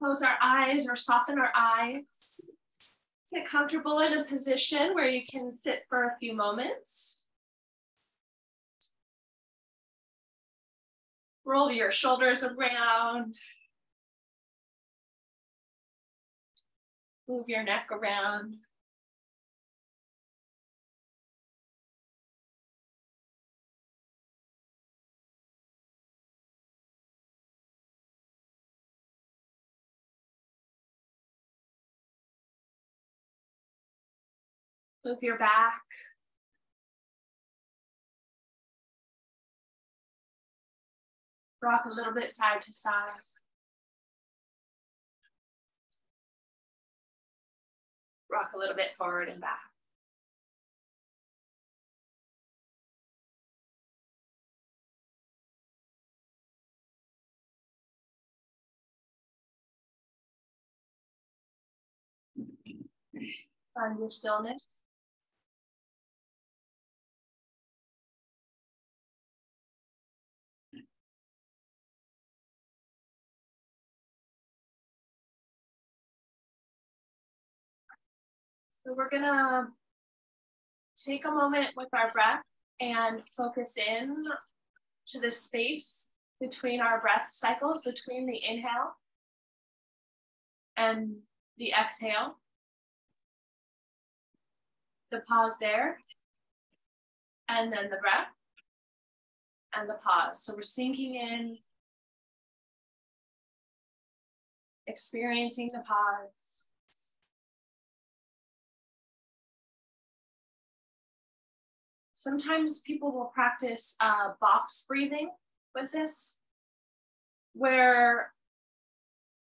Close our eyes or soften our eyes. Get comfortable in a position where you can sit for a few moments. Roll your shoulders around. Move your neck around. Move your back. Rock a little bit side to side. Rock a little bit forward and back. Find your stillness. So we're gonna take a moment with our breath and focus in to the space between our breath cycles, between the inhale and the exhale. The pause there, and then the breath and the pause. So we're sinking in, experiencing the pause. Sometimes people will practice box breathing with this, where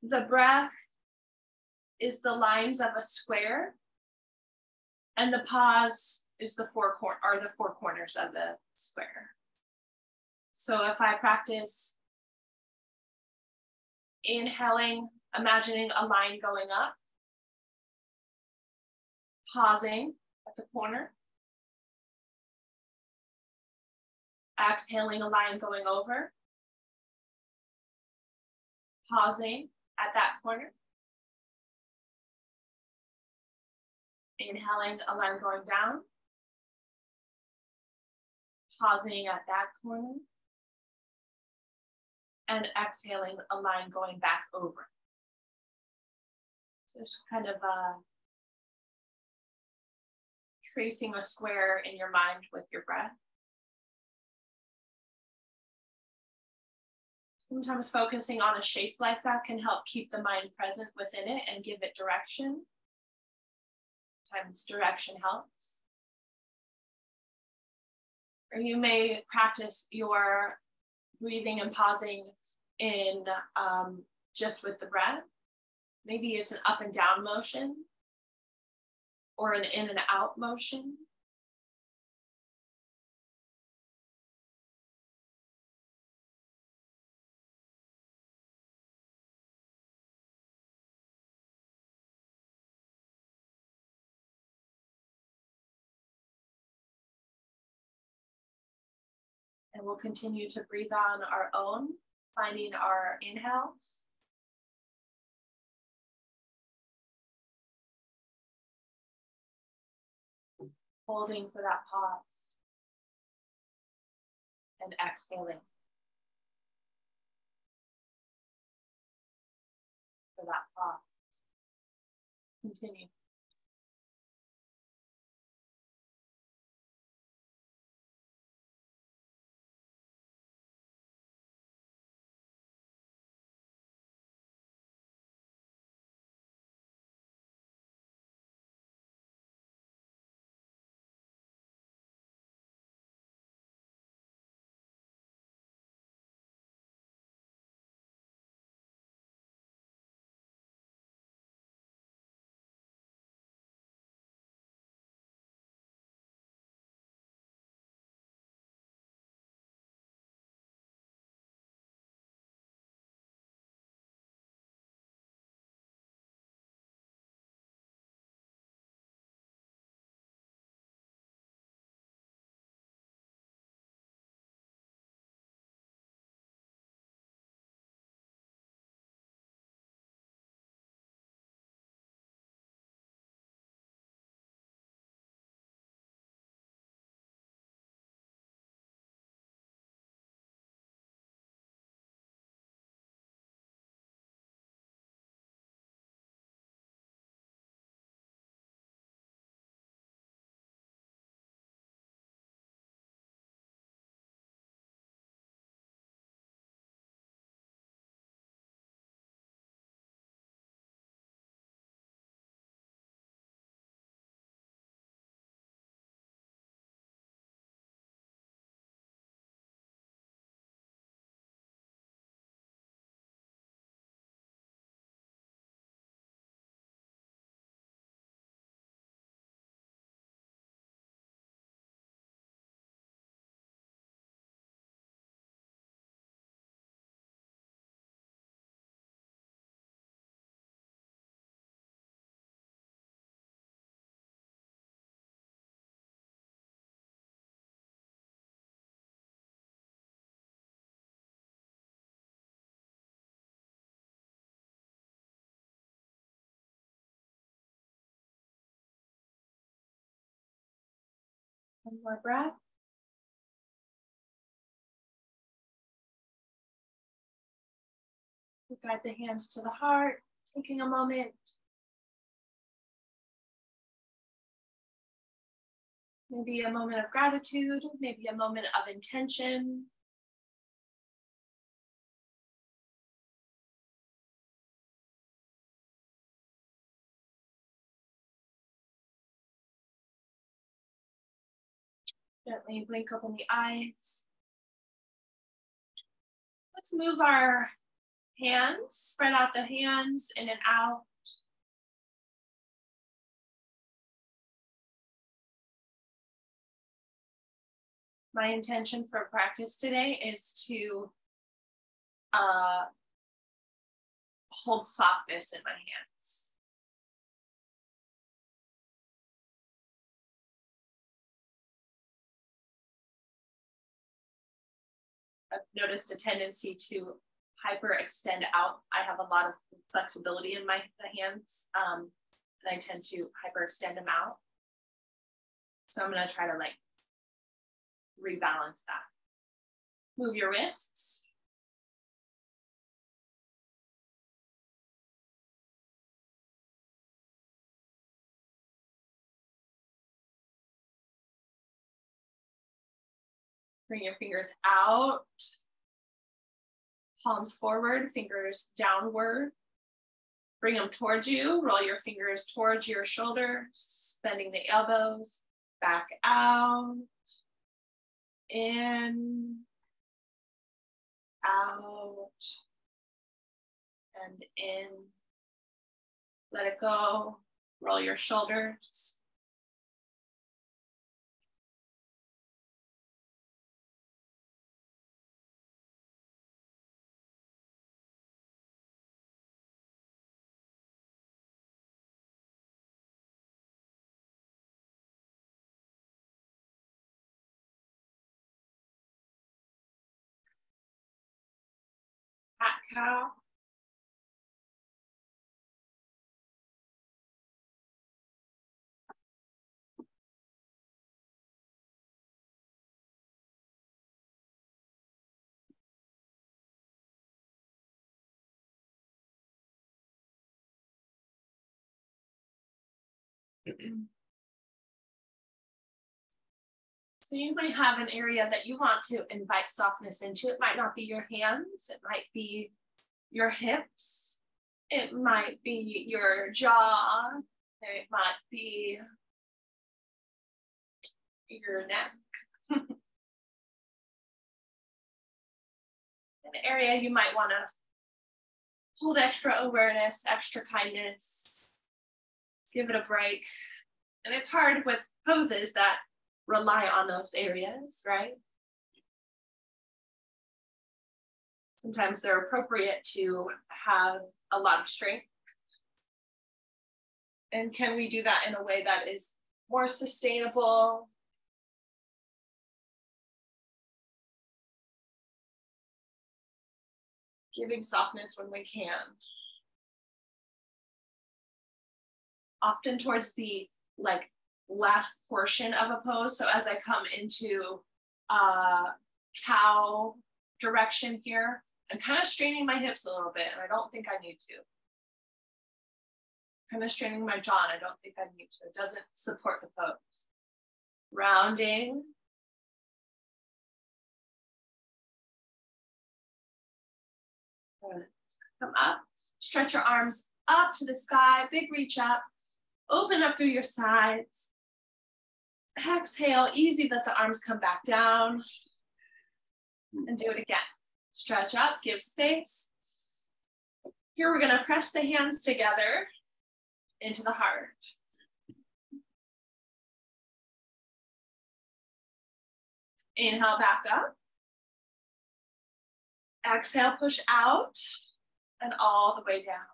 the breath is the lines of a square and the pause is the four corners of the square. So if I practice inhaling, imagining a line going up, pausing at the corner, exhaling, a line going over, pausing at that corner, inhaling, a line going down, pausing at that corner, and exhaling, a line going back over. So just kind of tracing a square in your mind with your breath. Sometimes focusing on a shape like that can help keep the mind present within it and give it direction. Sometimes direction helps. Or you may practice your breathing and pausing in just with the breath. Maybe it's an up and down motion or an in and out motion. And we'll continue to breathe on our own, finding our inhales. Holding for that pause. And exhaling for that pause. Continue. One more breath. We guide the hands to the heart, taking a moment. Maybe a moment of gratitude, maybe a moment of intention. Gently blink open the eyes. Let's move our hands, spread out the hands in and out. My intention for practice today is to hold softness in my hands. I've noticed a tendency to hyperextend out. I have a lot of flexibility in my hands, and I tend to hyperextend them out. So I'm gonna try to like rebalance that. Move your wrists. Bring your fingers out, palms forward, fingers downward. Bring them towards you, roll your fingers towards your shoulders, bending the elbows, back out, in, out, and in. Let it go, roll your shoulders. Cat cow. So you might have an area that you want to invite softness into. It might not be your hands, it might be your hips, it might be your jaw, it might be your neck. An area you might want to hold extra awareness, extra kindness, give it a break. And it's hard with poses that rely on those areas, right? Sometimes they're appropriate to have a lot of strength. And can we do that in a way that is more sustainable? Giving softness when we can. Often towards the last portion of a pose. So as I come into cow direction here, I'm kind of straining my hips a little bit, and I don't think I need to. Kind of straining my jaw, and I don't think I need to. It doesn't support the pose. Rounding. Good. Come up, stretch your arms up to the sky, big reach up, open up through your sides. Exhale, easy, let the arms come back down. And do it again. Stretch up, give space. Here we're gonna press the hands together into the heart. Inhale, back up. Exhale, push out and all the way down.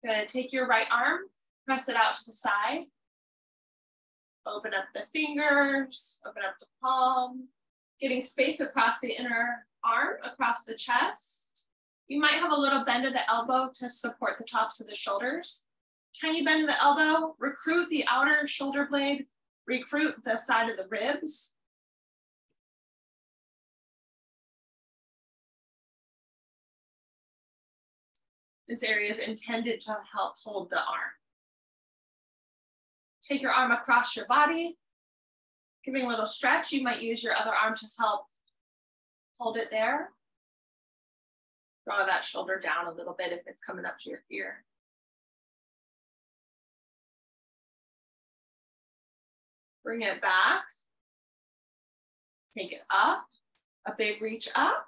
Good, take your right arm, press it out to the side. Open up the fingers, open up the palm, getting space across the inner arm, across the chest. You might have a little bend of the elbow to support the tops of the shoulders. Tiny bend of the elbow, recruit the outer shoulder blade, recruit the side of the ribs. This area is intended to help hold the arm. Take your arm across your body, giving a little stretch. You might use your other arm to help hold it there. Draw that shoulder down a little bit if it's coming up to your ear. Bring it back. Take it up, a big reach up.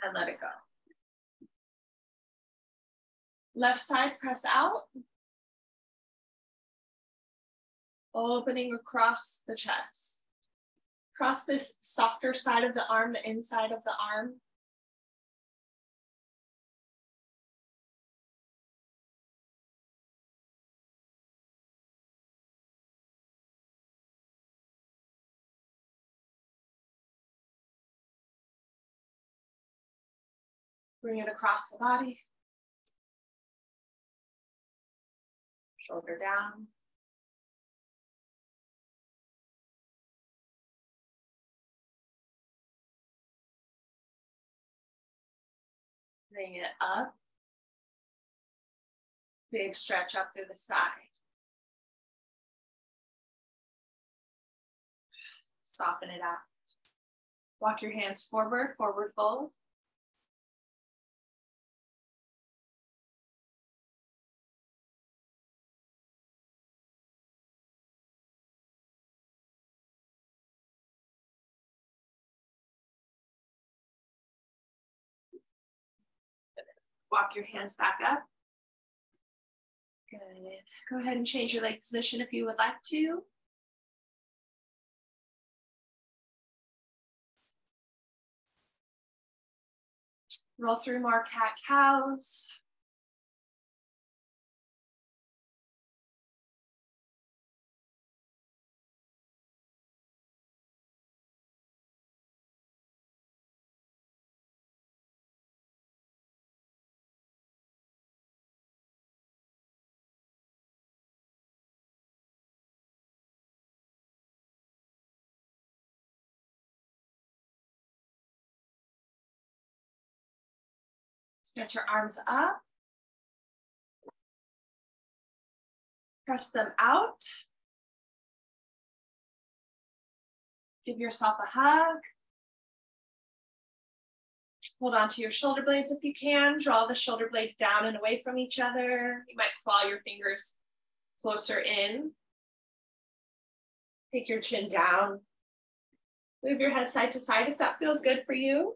And let it go. Left side, press out. Opening across the chest. Cross this softer side of the arm, the inside of the arm. Bring it across the body. Shoulder down. Bring it up. Big stretch up through the side. Soften it out. Walk your hands forward, forward fold. Walk your hands back up. Good. Go ahead and change your leg position if you would like to. Roll through more cat-cows. Stretch your arms up. Press them out. Give yourself a hug. Hold on to your shoulder blades if you can. Draw the shoulder blades down and away from each other. You might claw your fingers closer in. Take your chin down. Move your head side to side if that feels good for you.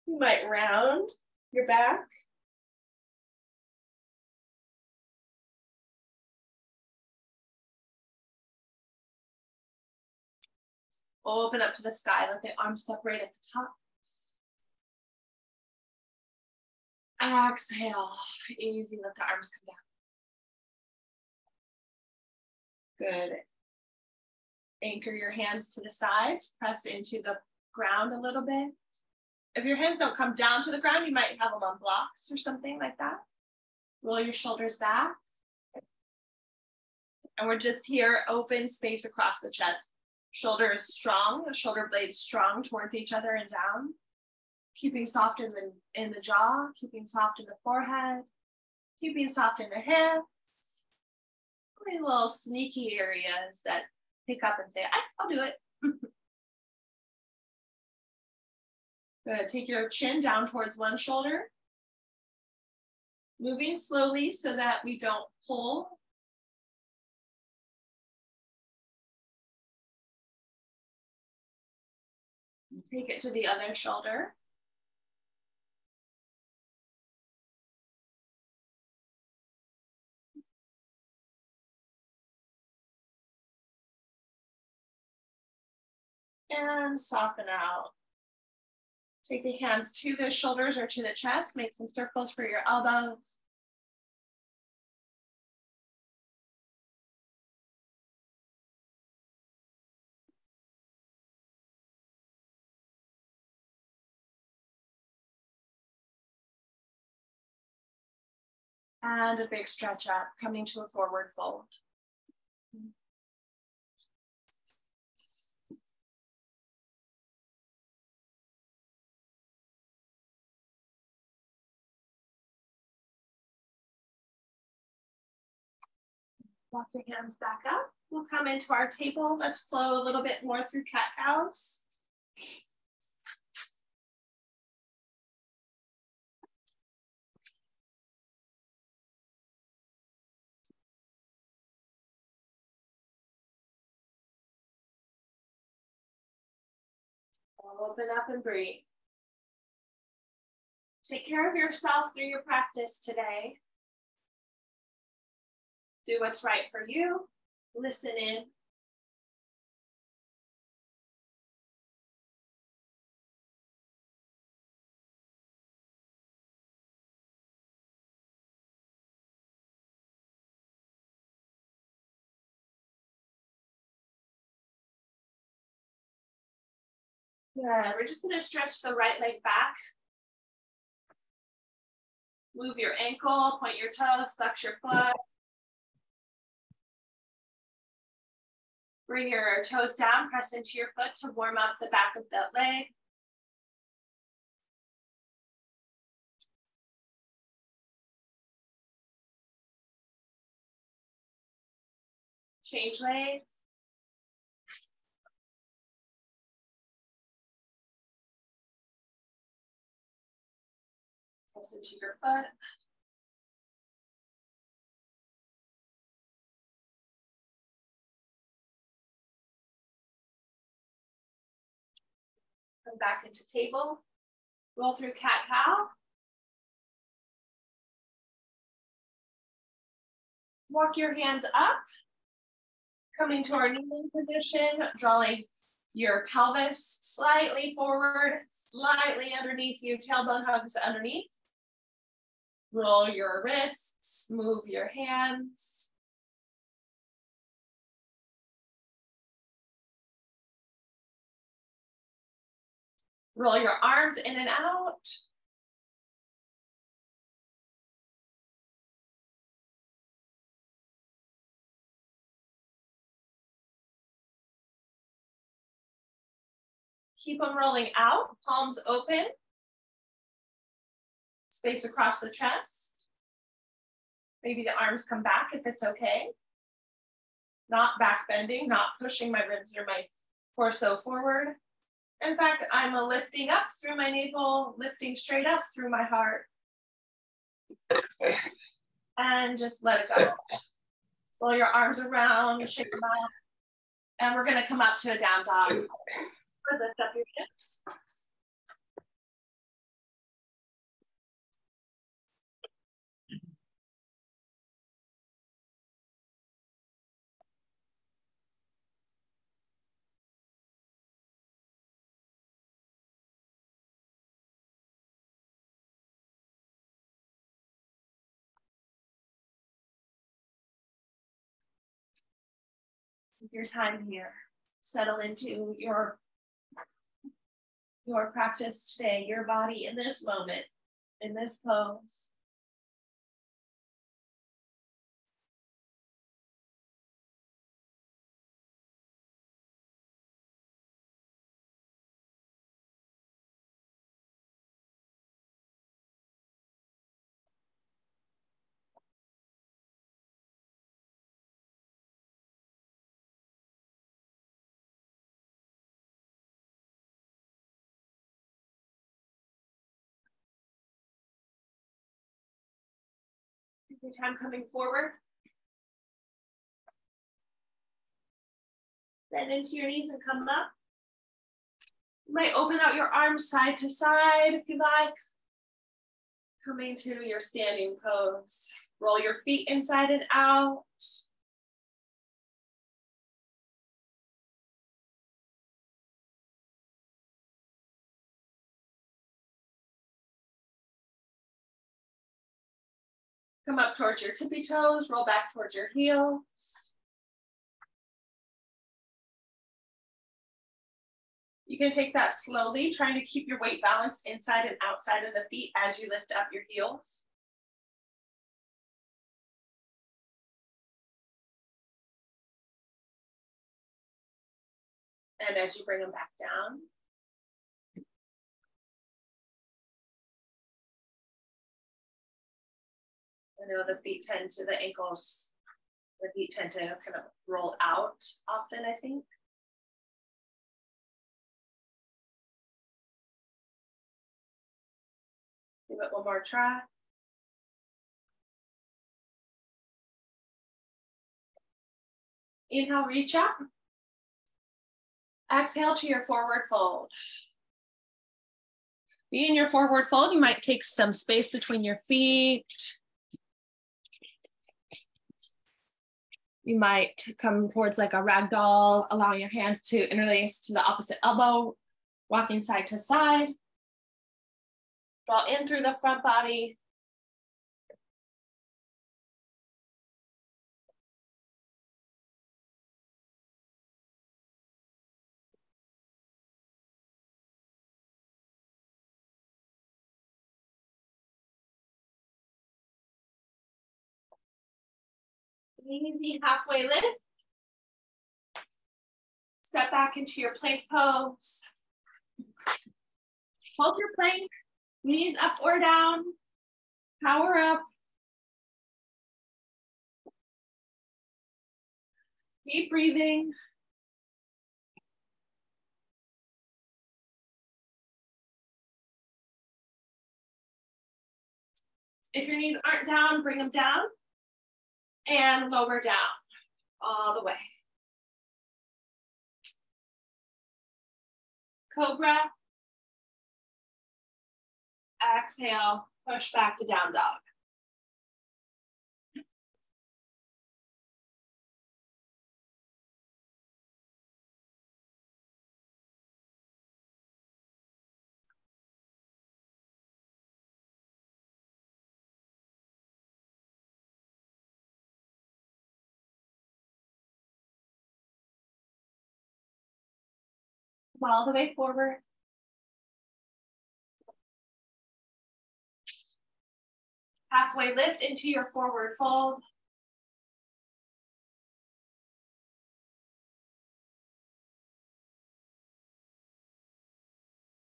You might round your back. Open up to the sky, let the arms separate at the top. Exhale, easy, let the arms come down. Good. Anchor your hands to the sides, press into the ground a little bit. If your hands don't come down to the ground, you might have them on blocks or something like that. Roll your shoulders back. And we're just here, open space across the chest. Shoulders strong, the shoulder blades strong towards each other and down. Keeping soft in the jaw, keeping soft in the forehead, keeping soft in the hips. Any little sneaky areas that pick up and say, I'll do it. Good, take your chin down towards one shoulder. Moving slowly so that we don't pull. Take it to the other shoulder. And soften out. Take the hands to the shoulders or to the chest. Make some circles for your elbows. And a big stretch up, coming to a forward fold. Walk your hands back up. We'll come into our table. Let's flow a little bit more through cat-cows. Open up and breathe. Take care of yourself through your practice today. Do what's right for you. Listen in. Good. We're just going to stretch the right leg back. Move your ankle, point your toes, flex your foot. Bring your toes down, press into your foot to warm up the back of that leg. Change legs. Press into your foot. Come back into table. Roll through cat-cow. Walk your hands up. Coming to our kneeling position, drawing your pelvis slightly forward, slightly underneath you, tailbone hugs underneath. Roll your wrists, move your hands. Roll your arms in and out. Keep them rolling out, palms open. Space across the chest. Maybe the arms come back if it's okay. Not back bending, not pushing my ribs or my torso forward. In fact, I'm lifting up through my navel, lifting straight up through my heart. And just let it go. Roll your arms around, shake them out. And we're gonna come up to a down dog. Lift up your hips. Take your time here. Settle into your practice today, your body in this moment, in this pose. Take your time coming forward. Bend into your knees and come up. You might open out your arms side to side if you like. Coming to your standing pose. Roll your feet inside and out. Come up towards your tippy toes, roll back towards your heels. You can take that slowly, trying to keep your weight balanced inside and outside of the feet as you lift up your heels. And as you bring them back down. I know the feet tend to, the ankles, the feet tend to kind of roll out often, I think. Give it one more try. Inhale, reach up. Exhale to your forward fold. Be in your forward fold. You might take some space between your feet. You might come towards like a rag doll, allowing your hands to interlace to the opposite elbow, walking side to side. Draw in through the front body. Easy halfway lift. Step back into your plank pose. Hold your plank, knees up or down. Power up. Keep breathing. If your knees aren't down, bring them down and lower down all the way. Cobra. Exhale, push back to down dog. Come all the way forward. Halfway lift into your forward fold.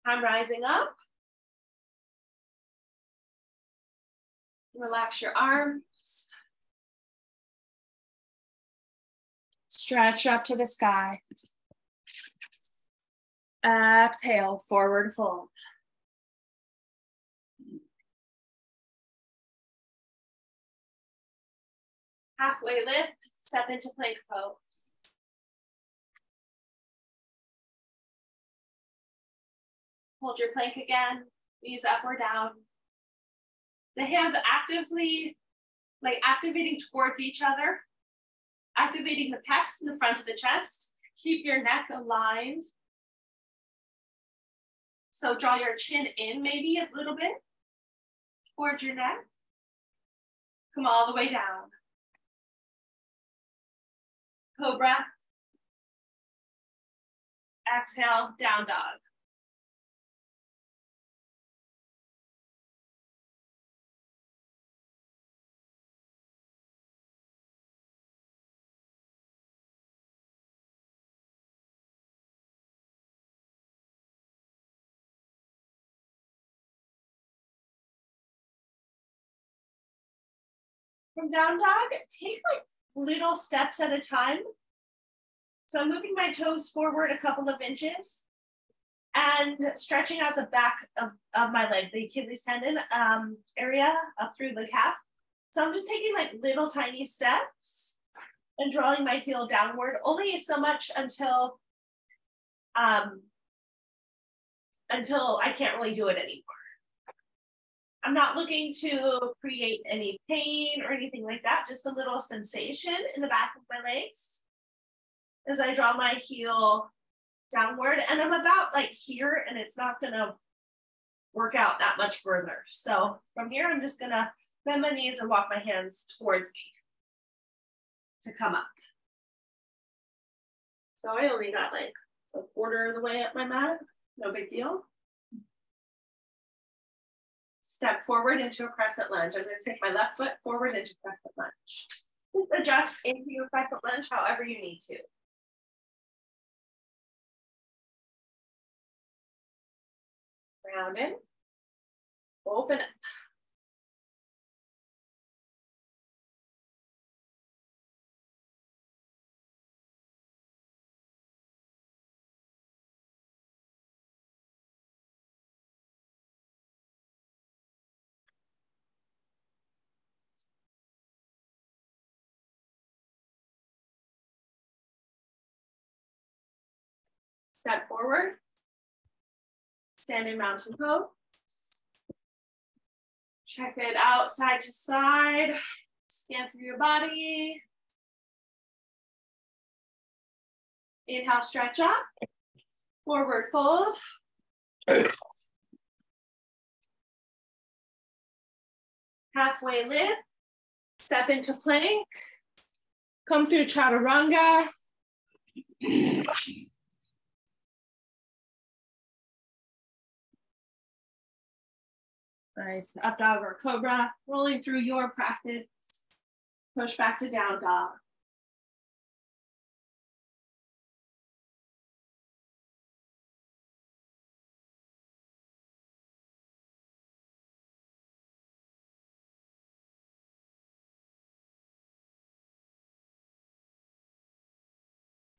I'm rising up. Relax your arms. Stretch up to the sky. Exhale, forward fold. Halfway lift, step into plank pose. Hold your plank again, knees up or down. The hands actively, activating towards each other, activating the pecs in the front of the chest. Keep your neck aligned. So draw your chin in maybe a little bit towards your neck. Come all the way down. Cobra. Exhale, down dog. From down dog, take like little steps at a time. So I'm moving my toes forward a couple of inches and stretching out the back of my leg, the Achilles tendon area up through the calf. So I'm just taking like little tiny steps and drawing my heel downward, only so much until I can't really do it anymore. I'm not looking to create any pain or anything like that, just a little sensation in the back of my legs as I draw my heel downward. And I'm about like here, and it's not gonna work out that much further. So from here, I'm just gonna Bend my knees and walk my hands towards me to come up. So I only got like a quarter of the way up my mat, no big deal. Step forward into a crescent lunge. I'm going to take my left foot forward into crescent lunge. Just adjust into your crescent lunge however you need to. Round in, open up. Step forward, standing mountain pose. Check it out side to side. Scan through your body. Inhale, stretch up. Forward fold. Halfway lift. Step into plank. Come through chaturanga. Nice. Up dog or cobra. Rolling through your practice. Push back to down dog.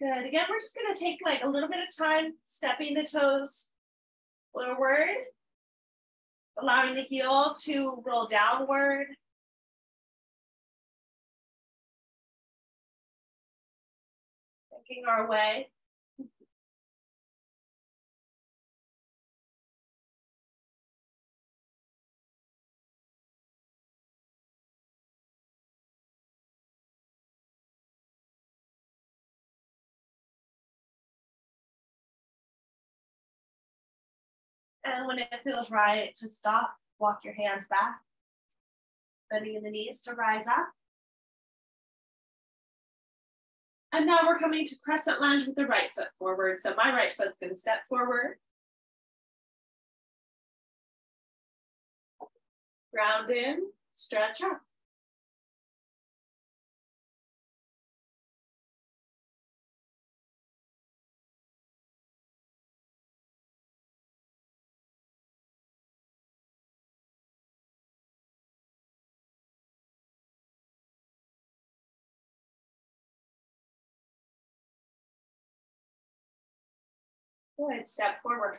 Good. Again, we're just going to take like a little bit of time stepping the toes forward, allowing the heel to roll downward. Making our way. And when it feels right to stop, walk your hands back, bending the knees to rise up. And now we're coming to crescent lunge with the right foot forward. So my right foot's going to step forward. Ground in, stretch up. Good, step forward.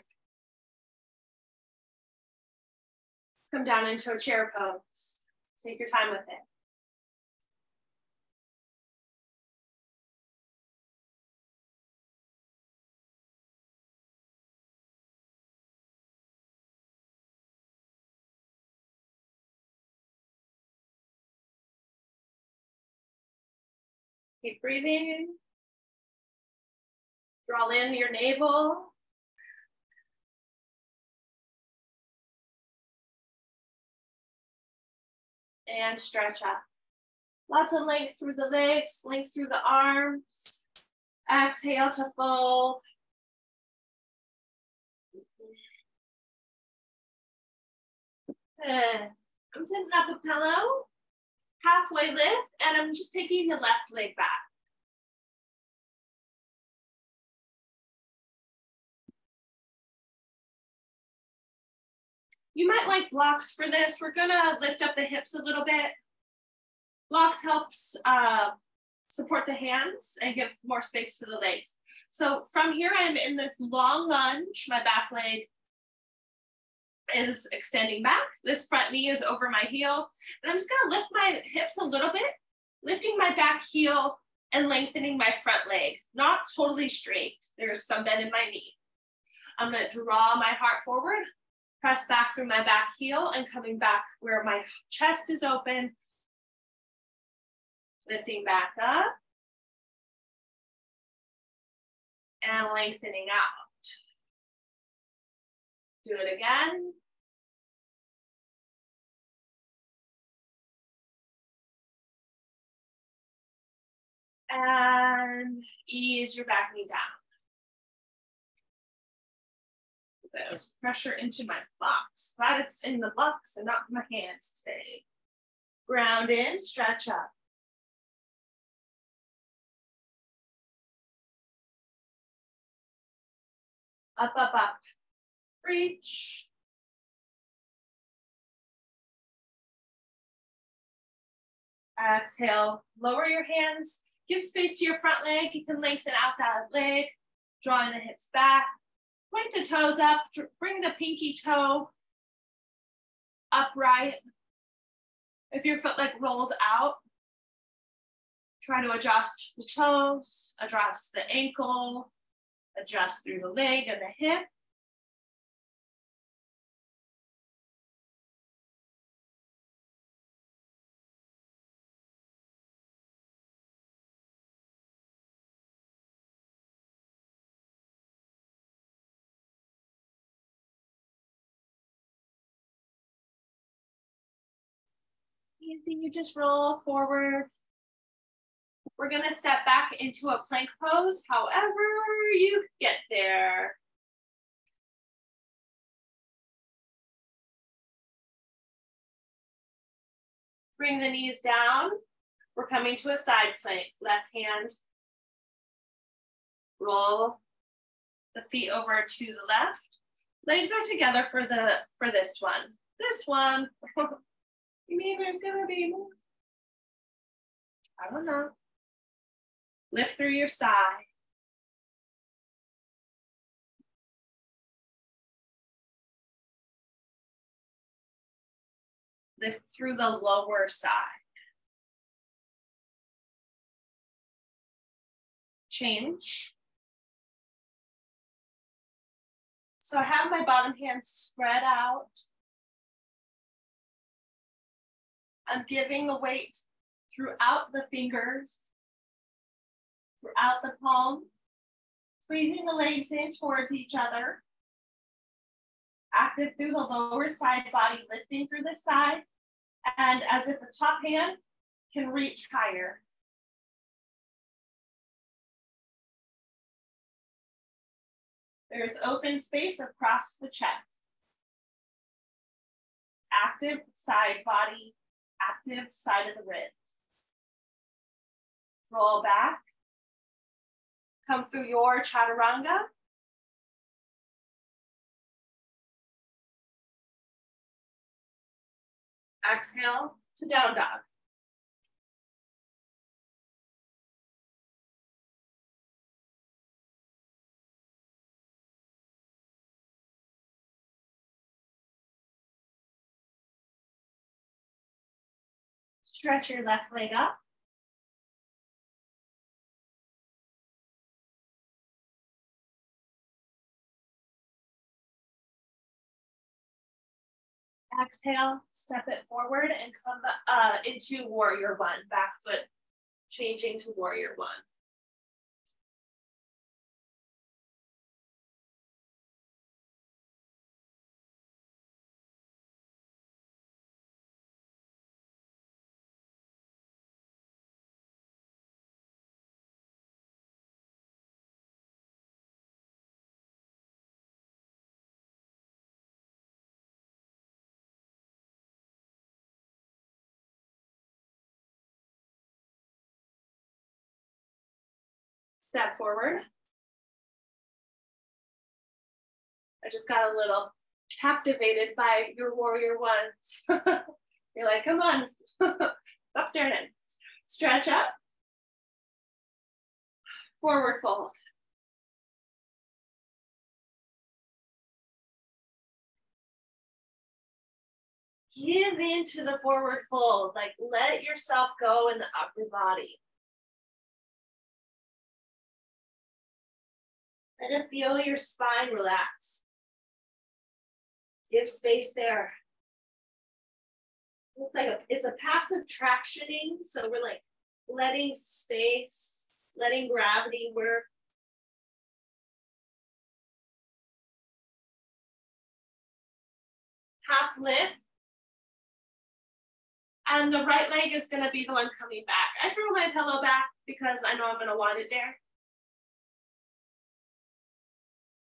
Come down into a chair pose. Take your time with it. Keep breathing. Draw in your navel. And stretch up. Lots of length through the legs, length through the arms. Exhale to fold. Good. I'm setting up a pillow, halfway lift, and I'm just taking the left leg back. You might like blocks for this. We're gonna lift up the hips a little bit. Blocks helps support the hands and give more space for the legs. So from here, I'm in this long lunge. My back leg is extending back. This front knee is over my heel. And I'm just gonna lift my hips a little bit, lifting my back heel and lengthening my front leg. Not totally straight. There's some bend in my knee. I'm gonna draw my heart forward, press back through my back heel and coming back where my chest is open. Lifting back up. And lengthening out. Do it again. And ease your back knee down. There's pressure into my box. Glad it's in the box and not my hands today. Ground in, stretch up. Up, up, up. Reach. Exhale, lower your hands. Give space to your front leg. You can lengthen out that leg, drawing the hips back. Point the toes up, bring the pinky toe upright. If your foot leg rolls out, try to adjust the toes, adjust the ankle, adjust through the leg and the hip. Easy, you just roll forward. We're gonna step back into a plank pose, however you get there. Bring the knees down. We're coming to a side plank, left hand. Roll the feet over to the left. Legs are together for this one. This one. You mean there's gonna be more? I don't know. Lift through your side. Lift through the lower side. Change. So I have my bottom hand spread out. I'm giving the weight throughout the fingers, throughout the palm, squeezing the legs in towards each other. Active through the lower side body, lifting through the side, and as if the top hand can reach higher. There's open space across the chest. Active side body, active side of the ribs. Roll back. Come through your chaturanga. Exhale to down dog. Stretch your left leg up. Exhale, step it forward and come into warrior one. Back foot changing to warrior one. Step forward. I just got a little captivated by your warrior ones. You're like, come on, stop staring at me. Stretch up. Forward fold. Give into the forward fold, like let yourself go in the upper body. And feel your spine relax. Give space there. It's like it's a passive tractioning, so we're like letting space, letting gravity work. Half lift. And the right leg is gonna be the one coming back. I threw my pillow back because I know I'm gonna want it there.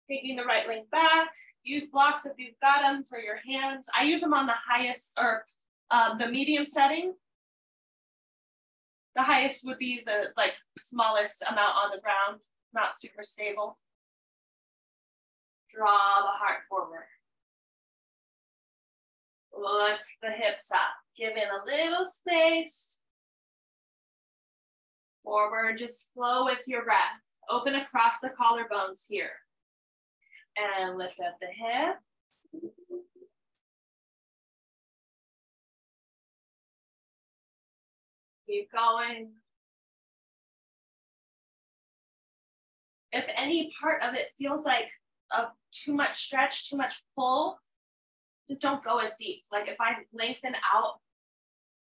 Taking the right leg back. Use blocks if you've got them for your hands. I use them on the highest or the medium setting. The highest would be the smallest amount on the ground, not super stable. Draw the heart forward. Lift the hips up. Give it a little space. Forward, just flow with your breath. Open across the collarbones here. And lift up the hip. Keep going. If any part of it feels like too much stretch, too much pull, just don't go as deep. Like if I lengthen out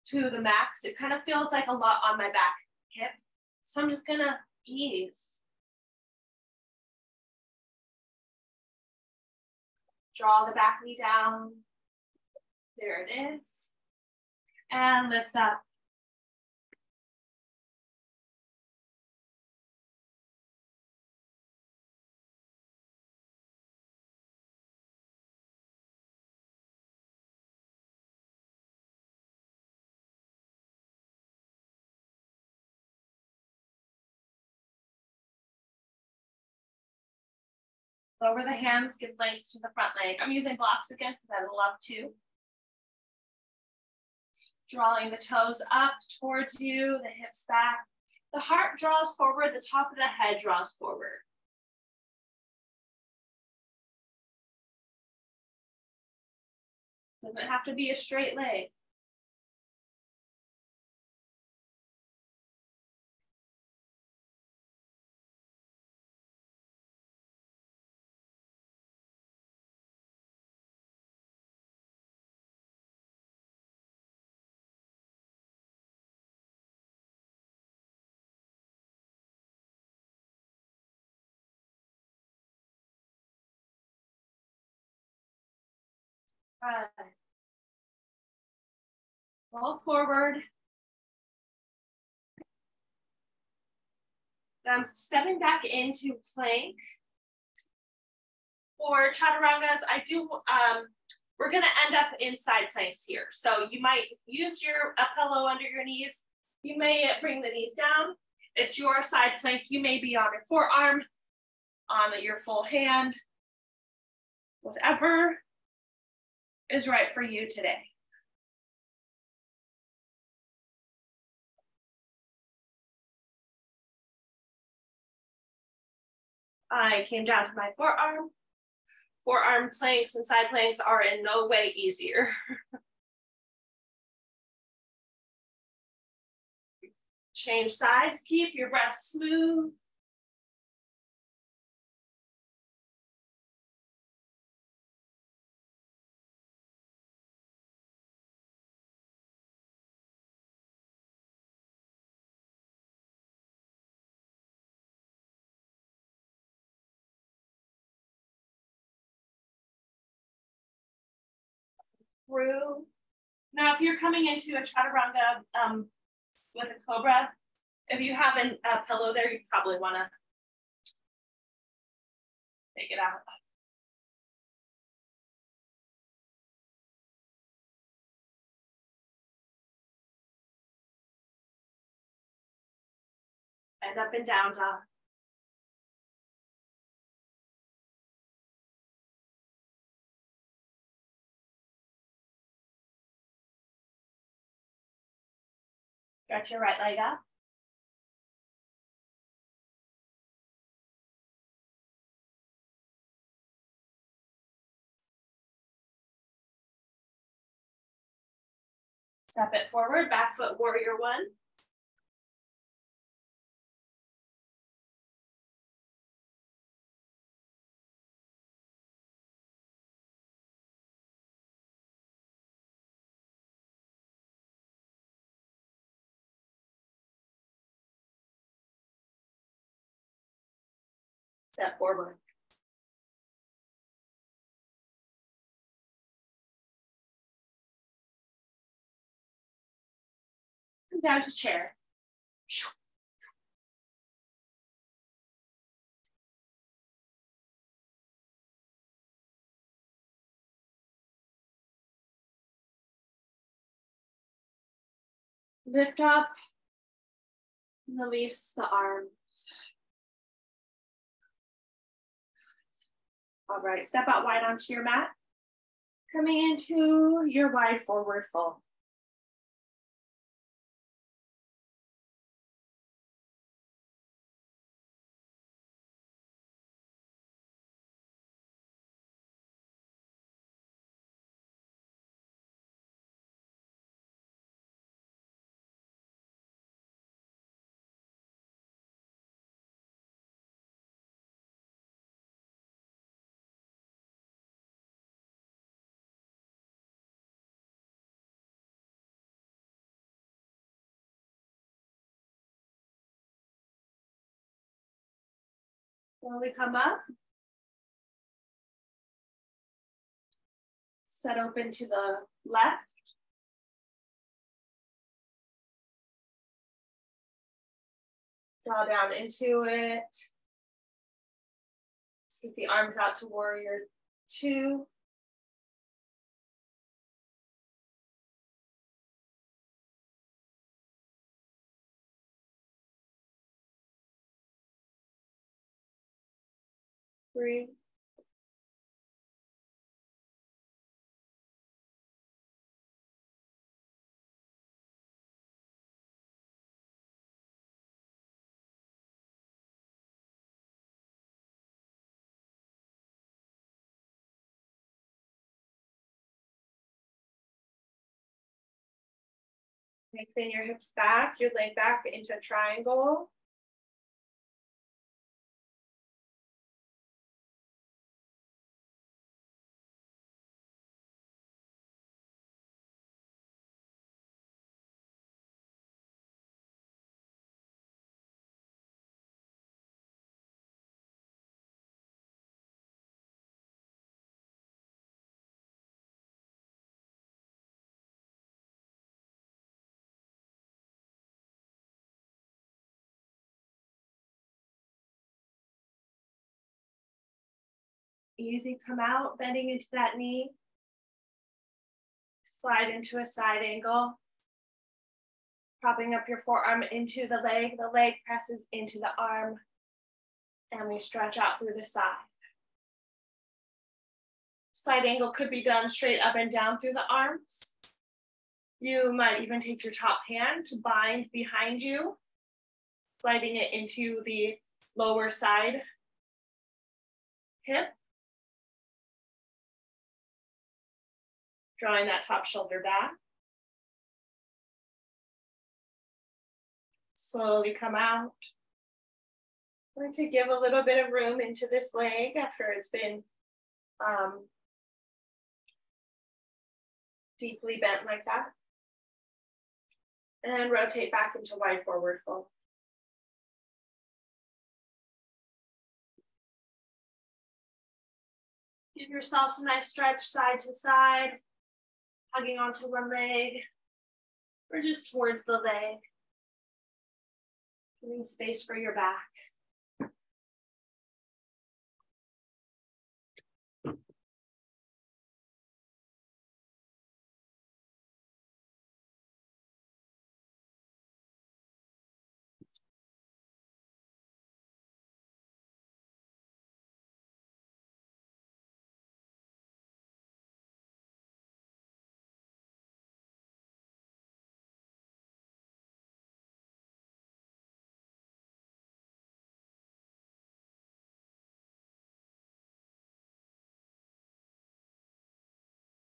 to the max, it kind of feels like a lot on my back hip. So I'm just gonna ease. Draw the back knee down. There it is. And lift up. Lower the hands, give length to the front leg. I'm using blocks again because I love to. Drawing the toes up towards you, the hips back. The heart draws forward, the top of the head draws forward. Doesn't have to be a straight leg. Roll forward. I'm stepping back into plank. For chaturangas, we're gonna end up in side planks here. So you might use a pillow under your knees. You may bring the knees down. It's your side plank. You may be on your forearm, on your full hand, whatever is right for you today. I came down to my forearm. Forearm planks and side planks are in no way easier. Change sides, keep your breath smooth. Through. Now, if you're coming into a chaturanga with a cobra, if you have a pillow there, you probably want to take it out. And up and down dog. Stretch your right leg up. Step it forward, back foot warrior one. Step forward. Down to chair. Lift up and release the arms. All right, step out wide onto your mat. Coming into your wide forward fold. Slowly come up. Set open to the left. Draw down into it. Take the arms out to warrior two. Three. Lengthen your hips back, your leg back into a triangle. Easy, come out, bending into that knee. Slide into a side angle. Propping up your forearm into the leg presses into the arm, and we stretch out through the side. Side angle could be done straight up and down through the arms. You might even take your top hand to bind behind you, sliding it into the lower side hip. Drawing that top shoulder back. Slowly come out. I'm going to give a little bit of room into this leg after it's been deeply bent like that. And rotate back into wide forward fold. Give yourself some nice stretch side to side, hugging onto one leg, or just towards the leg. Giving space for your back.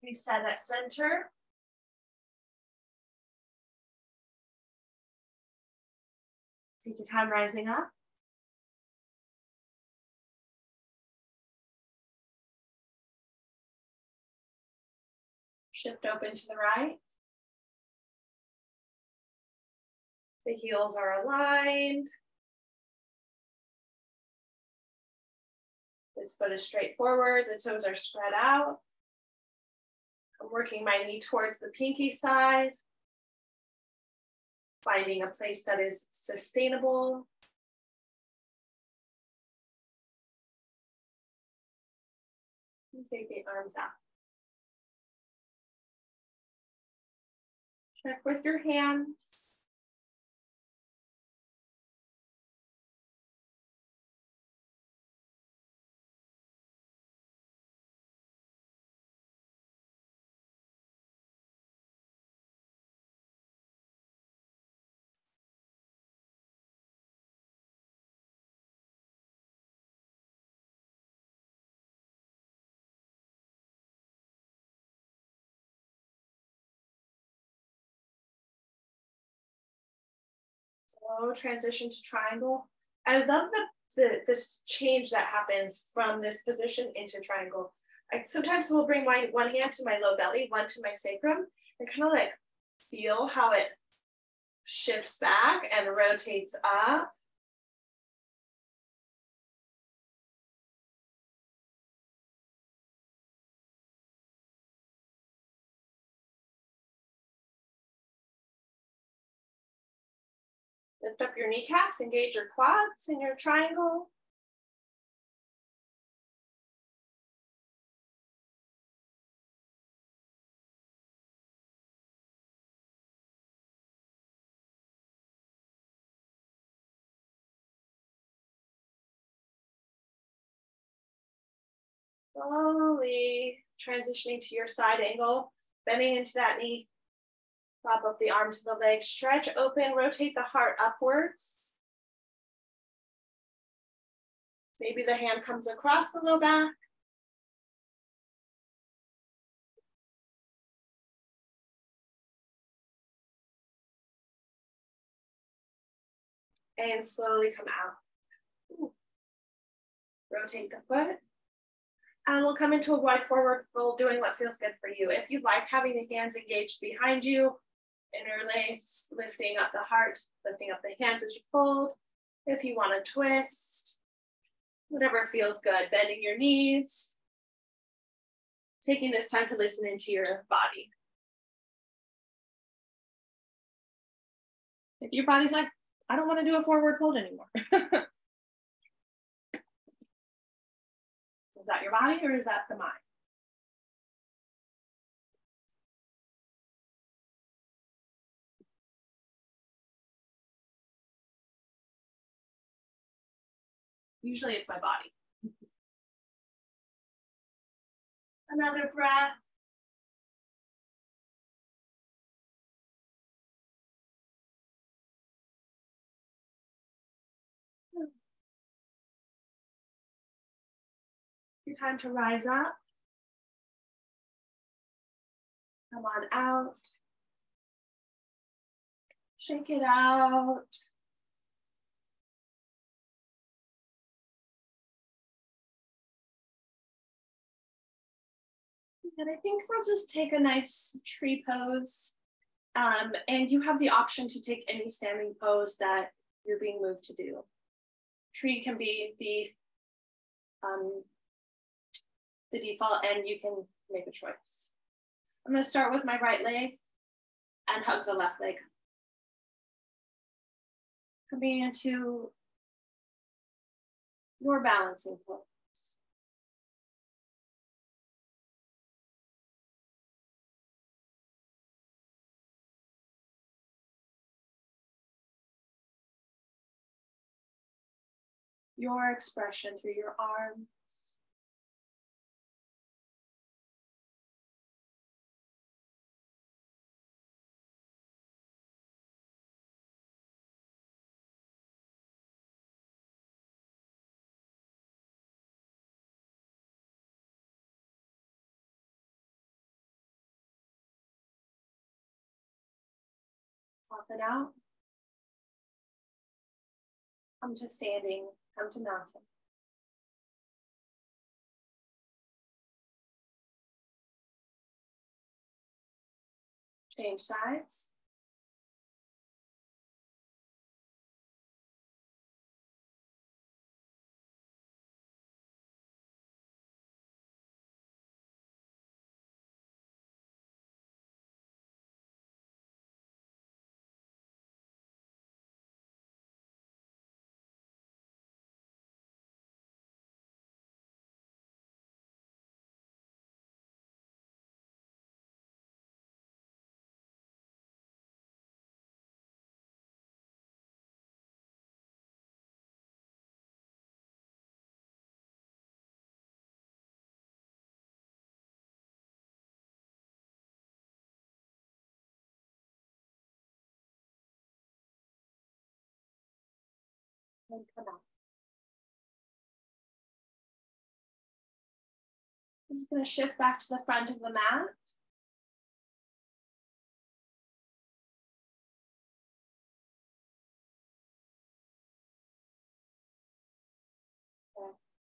Reset at center. Take your time rising up. Shift open to the right. The heels are aligned. This foot is straight forward, the toes are spread out. I'm working my knee towards the pinky side. Finding a place that is sustainable. And take the arms out. Check with your hands. Slow transition to triangle. I love this change that happens from this position into triangle. I sometimes will bring my one hand to my low belly, one to my sacrum, and kind of like feel how it shifts back and rotates up. Lift up your kneecaps, engage your quads in your triangle. Slowly transitioning to your side angle, bending into that knee, prop up the arm to the leg, stretch open, rotate the heart upwards. Maybe the hand comes across the low back. And slowly come out. Ooh. Rotate the foot. And we'll come into a wide forward fold, doing what feels good for you. If you like having the hands engaged behind you, interlace, lifting up the heart, lifting up the hands as you fold. If you want to twist, whatever feels good, bending your knees, taking this time to listen into your body. If your body's like, I don't want to do a forward fold anymore. Is that your body or is that the mind? Usually it's my body. Another breath. Your time to rise up. Come on out. Shake it out. And I think we'll just take a nice tree pose. And you have the option to take any standing pose that you're being moved to do. Tree can be the default, and you can make a choice. I'm going to start with my right leg and hug the left leg. Coming into your balancing pose. Your expression through your arms. Pop it out. Come to standing, come to mountain. Change sides. And come out. I'm just going to shift back to the front of the mat.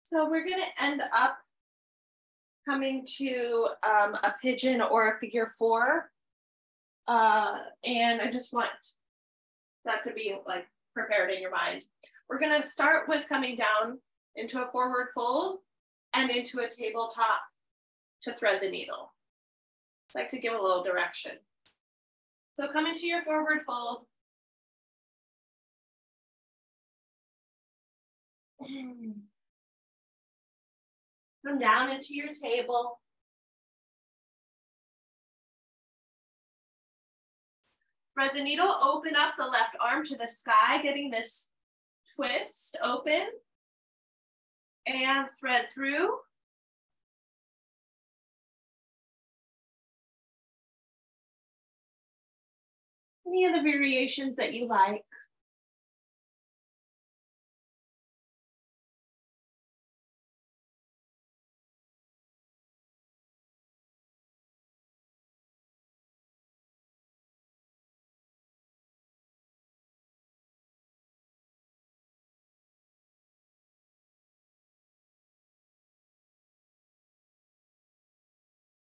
So we're going to end up coming to a pigeon or a figure four. And I just want that to be like prepared in your mind. We're going to start with coming down into a forward fold and into a tabletop to thread the needle. I'd like to give a little direction. So come into your forward fold. Come down into your table. Thread the needle, open up the left arm to the sky, getting this twist open. And thread through. Any of the variations that you like.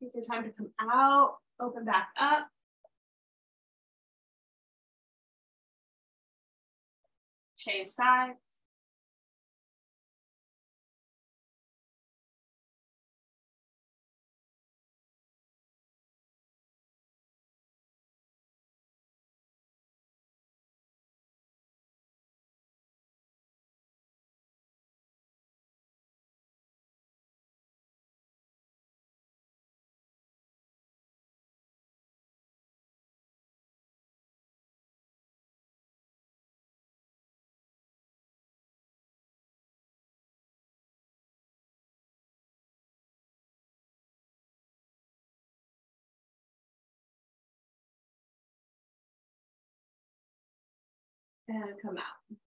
Take your time to come out, open back up. Change sides. And come out.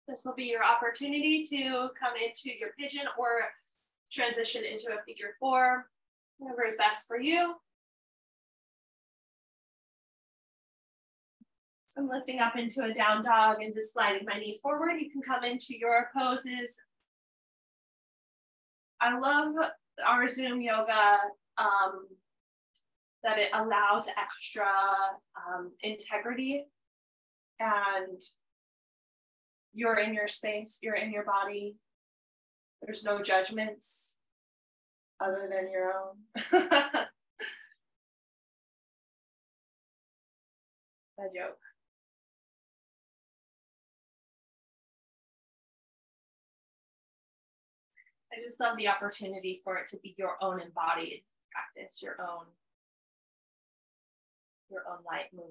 This will be your opportunity to come into your pigeon or transition into a figure four, whatever is best for you. I'm lifting up into a down dog and just sliding my knee forward. You can come into your poses. I love our Zoom yoga that it allows extra integrity, and you're in your space, you're in your body. There's no judgments other than your own. A joke. I just love the opportunity for it to be your own embodied practice, your own light move.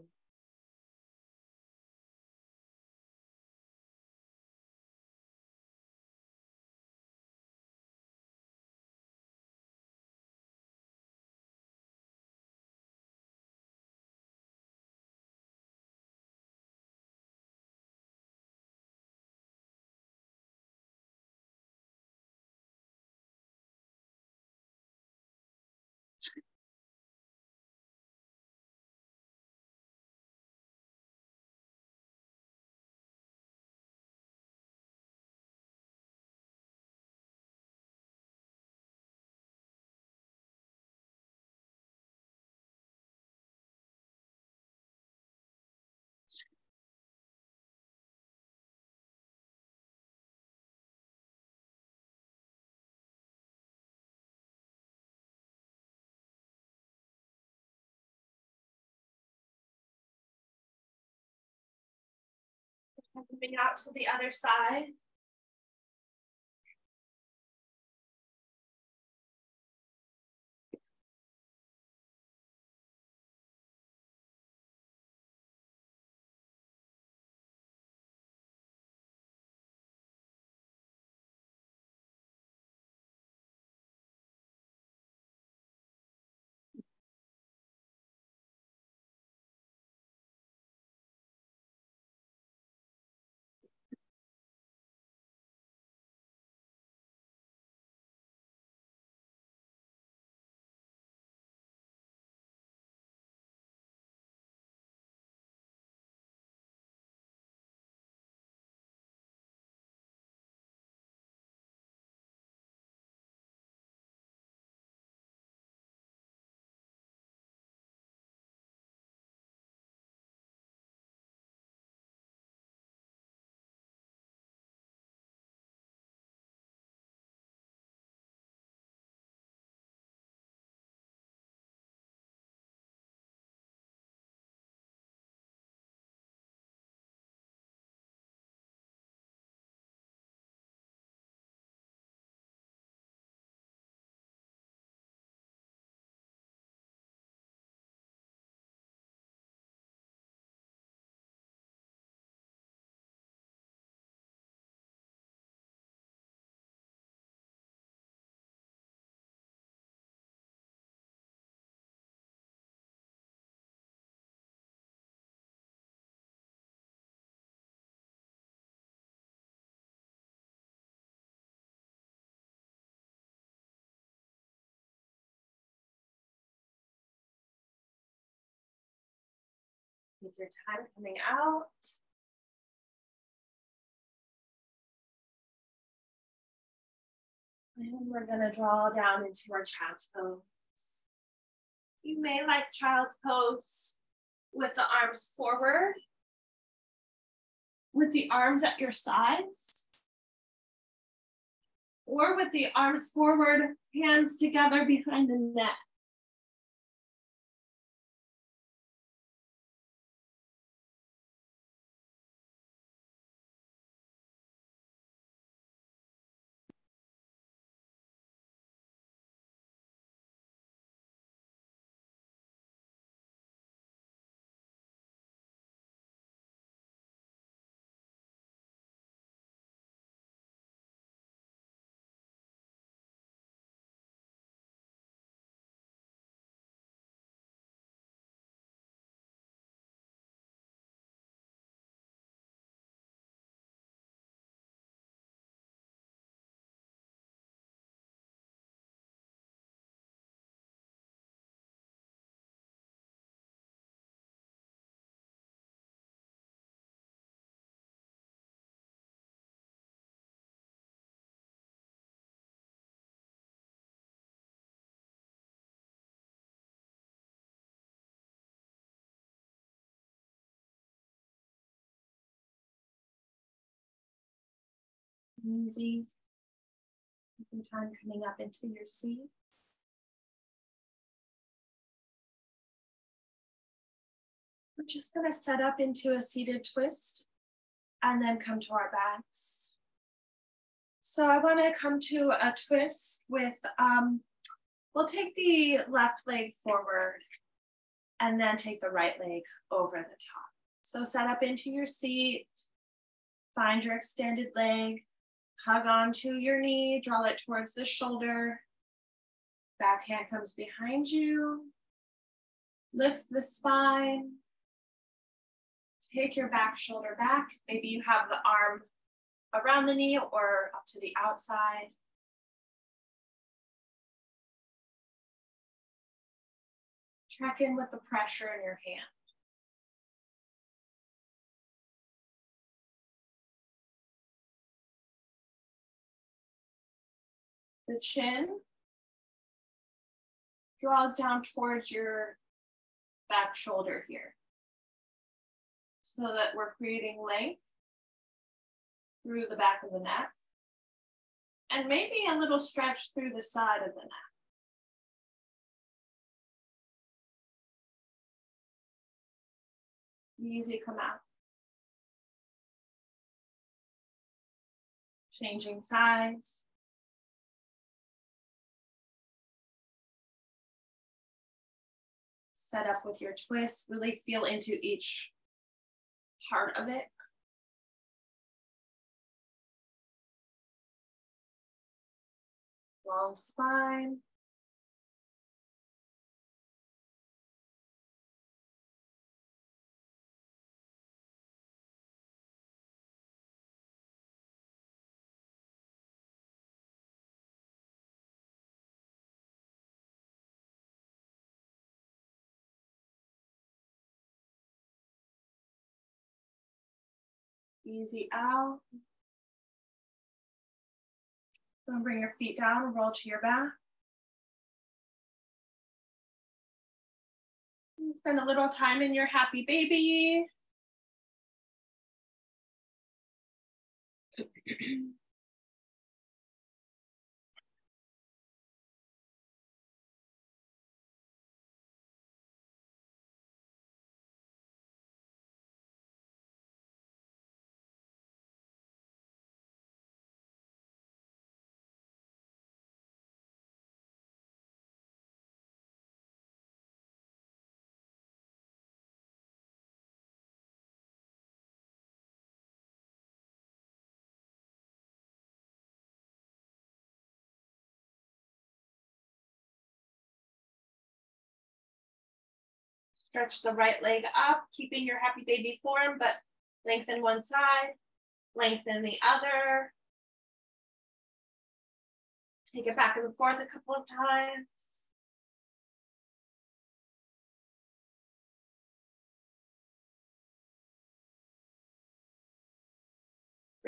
Moving out to the other side. Take your time coming out. And we're gonna draw down into our child's pose. You may like child's pose with the arms forward, with the arms at your sides, or with the arms forward, hands together behind the neck. Easy. Taking time coming up into your seat. We're just gonna set up into a seated twist and then come to our backs. So I wanna come to a twist with, we'll take the left leg forward and then take the right leg over the top. So set up into your seat, find your extended leg, hug onto your knee, draw it towards the shoulder. Back hand comes behind you. Lift the spine. Take your back shoulder back. Maybe you have the arm around the knee or up to the outside. Check in with the pressure in your hand. The chin draws down towards your back shoulder here, so that we're creating length through the back of the neck, and maybe a little stretch through the side of the neck. Easy, come out. Changing sides. Set up with your twist, really feel into each part of it. Long spine. Easy out. Then bring your feet down and roll to your back. And spend a little time in your happy baby. Stretch the right leg up, keeping your happy baby form, but lengthen one side, lengthen the other. Take it back and forth a couple of times.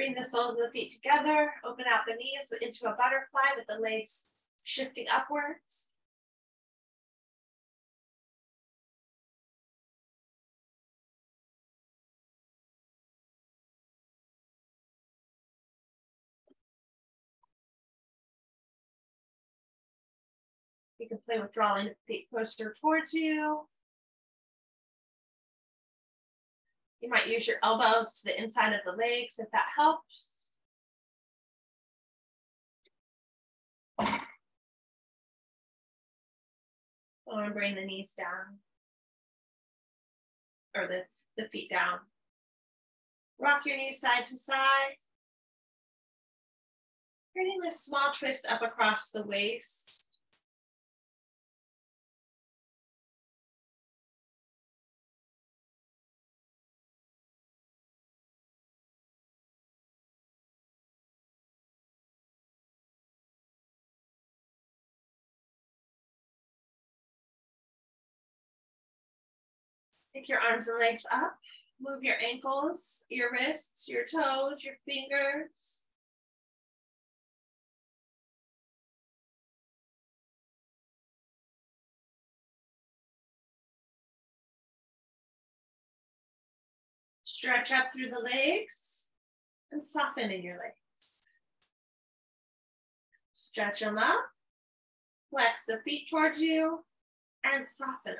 Bring the soles of the feet together, open out the knees into a butterfly with the legs shifting upwards. You can play with drawing the feet closer towards you. You might use your elbows to the inside of the legs if that helps. And bring the knees down, or the feet down. Rock your knees side to side. Creating this small twist up across the waist. Take your arms and legs up. Move your ankles, your wrists, your toes, your fingers. Stretch up through the legs and soften in your legs. Stretch them up. Flex the feet towards you and soften them.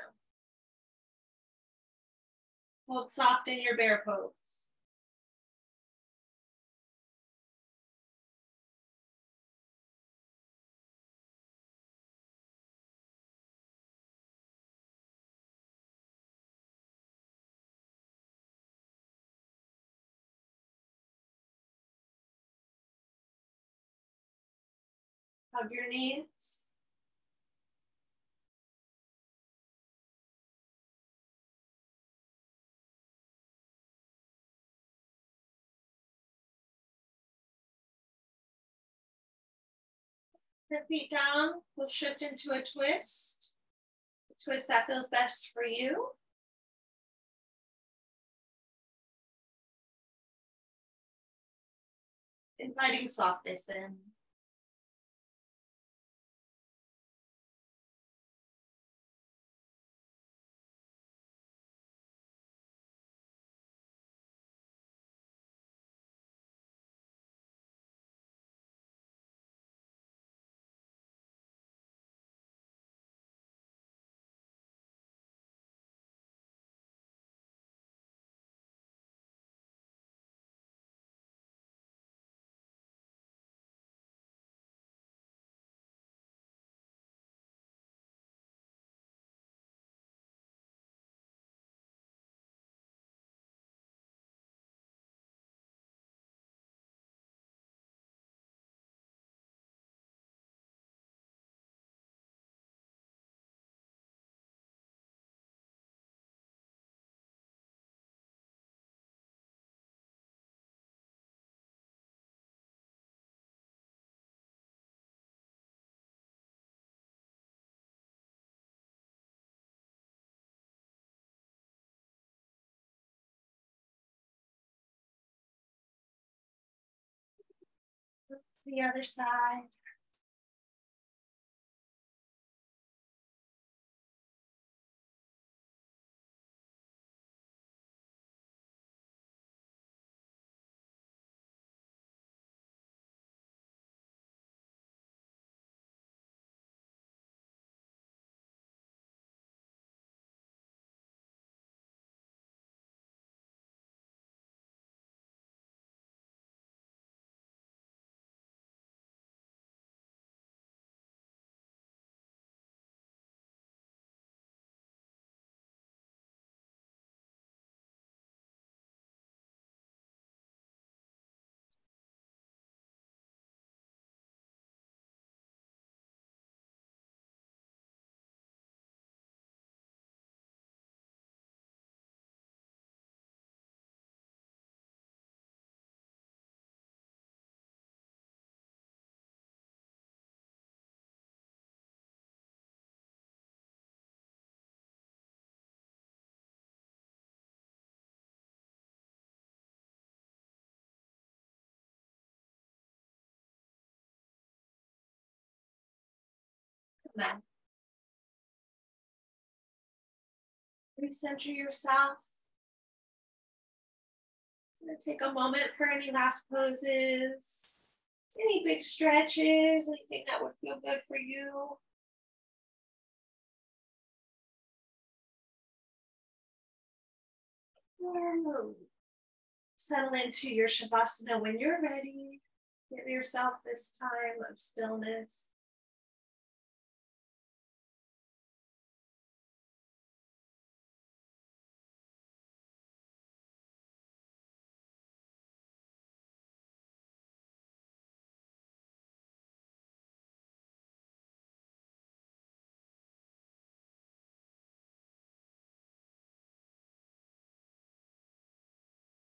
Hold soft in your bear pose. Hug your knees. The feet down, we'll shift into a twist. A twist that feels best for you. Inviting softness in. The other side. Then recenter yourself. I'm going to take a moment for any last poses, any big stretches, anything that would feel good for you. Settle into your Shavasana when you're ready. Give yourself this time of stillness.